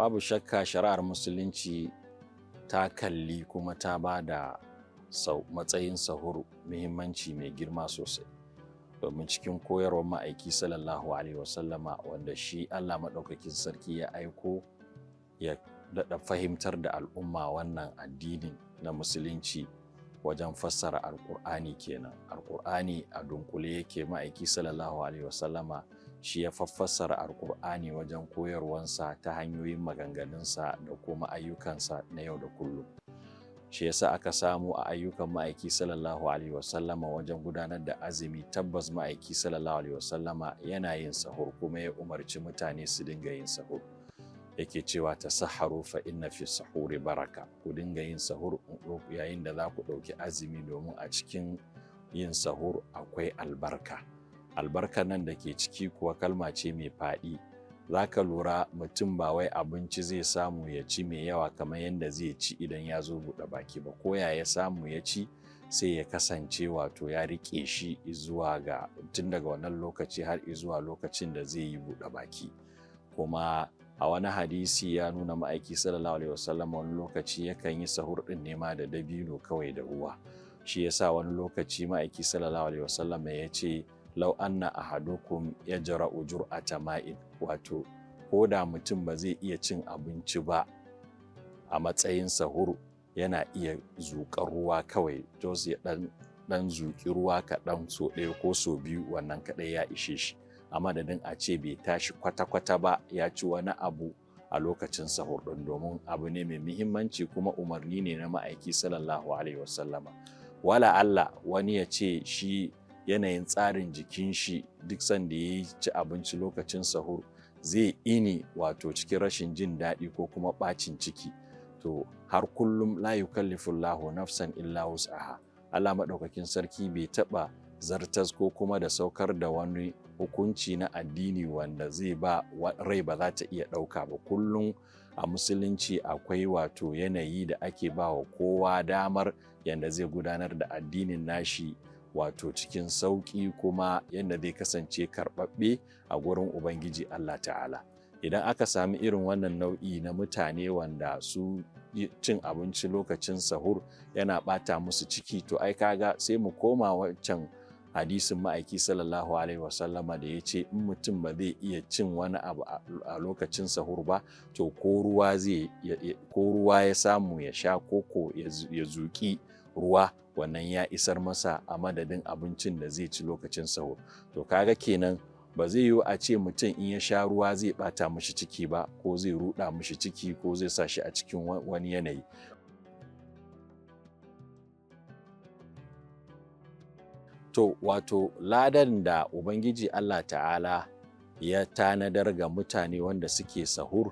Babu shakka shari'ar musulunci ta kalli kuma ta ba da matsayin sahur muhimmanci mai girma sosai. Domin cikin koyarwar ma'aiki sallallahu alaihi wasallama wanda shi Allah maɗaukakin sarki ya aiko ya daɗa fahimtar da al'umma wannan addinin na musulunci wajen fassara alƙur'ani kenan. Alƙur'ani a dunkule yake, ma'aiki sallallahu alaihi wasallama shi ya fassara alƙur'ani wajen koyarwansa ta hanyoyin maganganunsa da kuma ayyukansa na yau da kullum. Shi yasa aka samu a ayyukan ma'aiki sallallahu alaihi wasallama wajen gudanar da azumi, tabbas ma'aiki sallallahu alaihi wasallama yana yin sahur kuma ya umarci mutane su dinga yin sahur. Yake cewa tasahharu fa inna fi sahuri baraka, ku dinga yin sahur yayin da za ku ɗauki azumi domin a cikin yin sahur akwai albarka. Albarkar nan da ke ciki kuwa kalma ce mai faɗi. Za ka lura mutum ba wai abinci zai samu ya ci mai yawa kamar yadda zai ci idan ya zo buɗe baki ba, ko ya samu ya ci sai ya kasance wato ya riƙe shi zuwa ga tun daga wannan lokaci har zuwa lokacin da zai yi buɗe baki. Kuma a wani hadisi ya nuna ma'aiki sallallahu alaihi wasallam wani lokaci yakan yi sahur ɗin nema da dabino kawai da ruwa. Shi yasa wani lokaci ma'aiki sallallahu alaihi wasallam ya ce lau anna ahadukum yajra'u jur'ata ma'in, wato ko da mutum ba zai iya cin abinci ba a matsayin sahur, yana iya zuƙar ruwa kawai, jos ya ɗan zuƙi ruwa kaɗan so ɗaya ko so biyu, wannan kaɗai ya ishe shi, a madadin a ce bai tashi kwata-kwata ba ya ci wani abu a lokacin sahur ɗin, domin abu ne mai muhimmanci kuma umarni ne na ma'aiki sallallahu alaihi wasallama. Wala Allah wani ya ce shi yanayin tsarin jikin shi duk sanda ya ci abinci lokacin sahur zai ini wato cikin rashin jin daɗi ko kuma ɓacin ciki, to har kullum la yukallifullahu nafsan illa wus'aha. Allah maɗaukakin sarki bai taɓa zartas ko kuma da saukar da wani hukunci na addini wanda zai ba rai ba za ta iya ɗauka ba. Kullum a musulunci akwai wato yanayi da ake ba wa kowa damar yanda zai gudanar da addinin nashi wato cikin sauƙi kuma yadda zai kasance karɓaɓɓe a gurin Ubangiji Allah Ta'ala. Idan aka sami irin wannan nau'i na mutane wanda su cin abinci lokacin sahur yana ɓata musu ciki, to ai kaga sai mu koma wancan hadisin ma'aiki sallallahu alaihi wasallama da ya ce in mutum ba zai iya cin wani abu a lokacin sahur ba, to ko ruwa ya samu ya sha koko ya zuƙi ruwa, wannan ya isar masa a madadin abincin da zai ci lokacin sahur. To kaga kenan ba zai yiwu a ce mutum in ya sha ruwa zai bata mishi ciki ba, ko zai ruɗa mishi ciki, ko zai sa shi a cikin wani yanayi. To wato ladan da Ubangiji Allah Ta'ala ya tanadar ga mutane wanda suke sahur,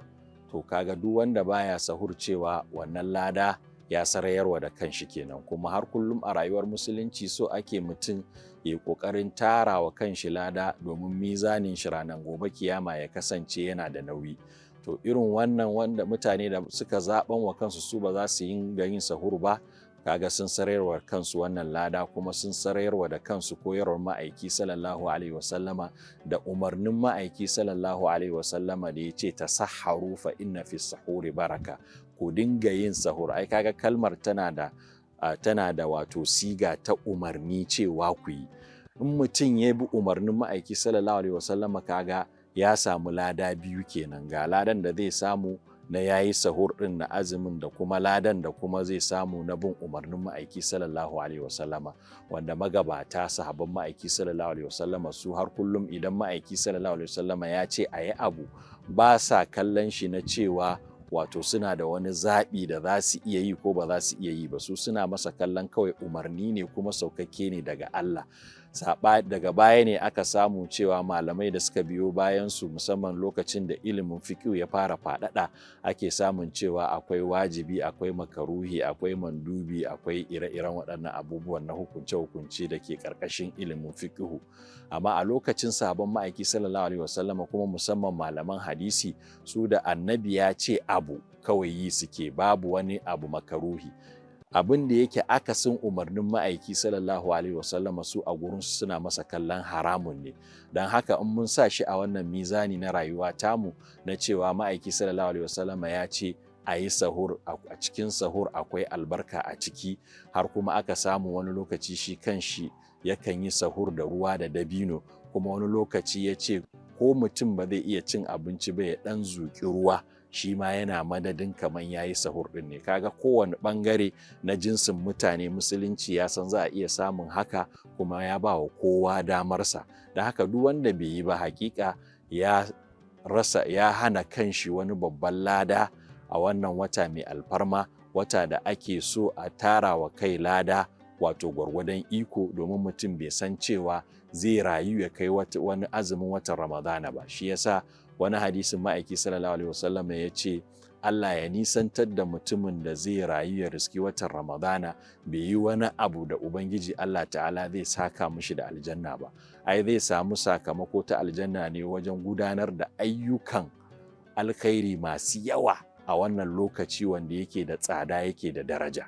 to kaga duk wanda baya sahur cewa wannan lada ya sarayarwa da kanshi kenan. Kuma har kullum a rayuwar musulunci so ake mutum ya ƙoƙarin tara wa kanshi lada domin mizanin shi ranar gobe kiyama ya kasance yana da nauyi. To irin wannan wanda mutane da suka zaɓan wa kansu su ba za su yin sahur ba, kaga sun sarayarwa kansu wannan lada, kuma sun sarayarwa da kansu koyarwar ma'aiki sallallahu alaihi wasallama da umarnin ma'aiki sallallahu alaihi wasallama da ya ce tasahharu fa inna fi sahuri baraka, ku dinga yin sahur. Ai kaga kalmar tana da wato siga ta umarni cewa ku yi. In mutum ya bi umarnin ma'aiki sallallahu alaihi wasallama kaga ya samu lada biyu kenan, ga ladan da zai samu na yayi sahur din na azumin, da kuma ladan da kuma zai samu na bin umarnin ma'aiki sallallahu alaihi wasallama, wanda magabata sahabban ma'aiki sallallahu alaihi wasallama su har kullum idan ma'aiki sallallahu alaihi wasallama ya ce a yi abu ba sa kallon shi na cewa wato suna da wani zaɓi da za su iya yi ko ba za su iya yi ba, su suna masa kallon kawai umarni ne kuma saukakke ne daga Allah. Daga baya ne aka samu cewa malamai da suka biyo bayansu, musamman lokacin da ilimin fiqh ya fara faɗaɗa, ake samun cewa akwai wajibi, akwai makaruhi, akwai mandubi, akwai ire-iren waɗannan abubuwan na hukunce-hukunce da ke ƙarƙashin ilimin fiqh. Amma a lokacin sahabban ma'aiki sallallahu alaihi wasallama, kuma musamman malaman hadisi, su da annabi ya ce abu kawai yi suke, babu wani abu makaruhi. abin da yake akasin umarnin ma'aiki sallallahu alaihi wasallama su a gurin suna masa kallon haramun ne. Don haka in mun sa shi a wannan mizani na rayuwa tamu na cewa ma'aiki sallallahu alaihi wasallama ya ce a yi sahur, a cikin sahur akwai albarka a ciki, har kuma aka samu wani lokaci shi kanshi yakan yi sahur da ruwa da dabino, kuma wani lokaci ya ce ko mutum ba zai iya cin abinci ba ya ɗan zuƙi ruwa, shi ma yana madadin kamar ya yi sahur ɗin ne. Kaga kowane ɓangare na jinsin mutane musulunci ya san za a iya samun haka, kuma ya ba wa kowa damarsa. Da haka duk wanda bai yi ba hakika ya hana kanshi wani babban lada a wannan wata mai alfarma, wata da ake so a tara wa kai lada wato gwargwadon iko, domin mutum bai san cewa zai rayu ya kai wani azumin watan Ramadana ba. Shi yasa wani hadisin ma'aiki sallallahu alaihi wasallam ya ce Allah ya nisantar da mutumin da zai rayu ya riski watan Ramadana bai yi wani abu da Ubangiji Allah ta'ala zai saka mishi da aljanna ba. Ai zai samu sakamako ta aljanna ne wajen gudanar da ayyukan alkhairi masu yawa a wannan lokaci wanda yake da tsada, yake da daraja.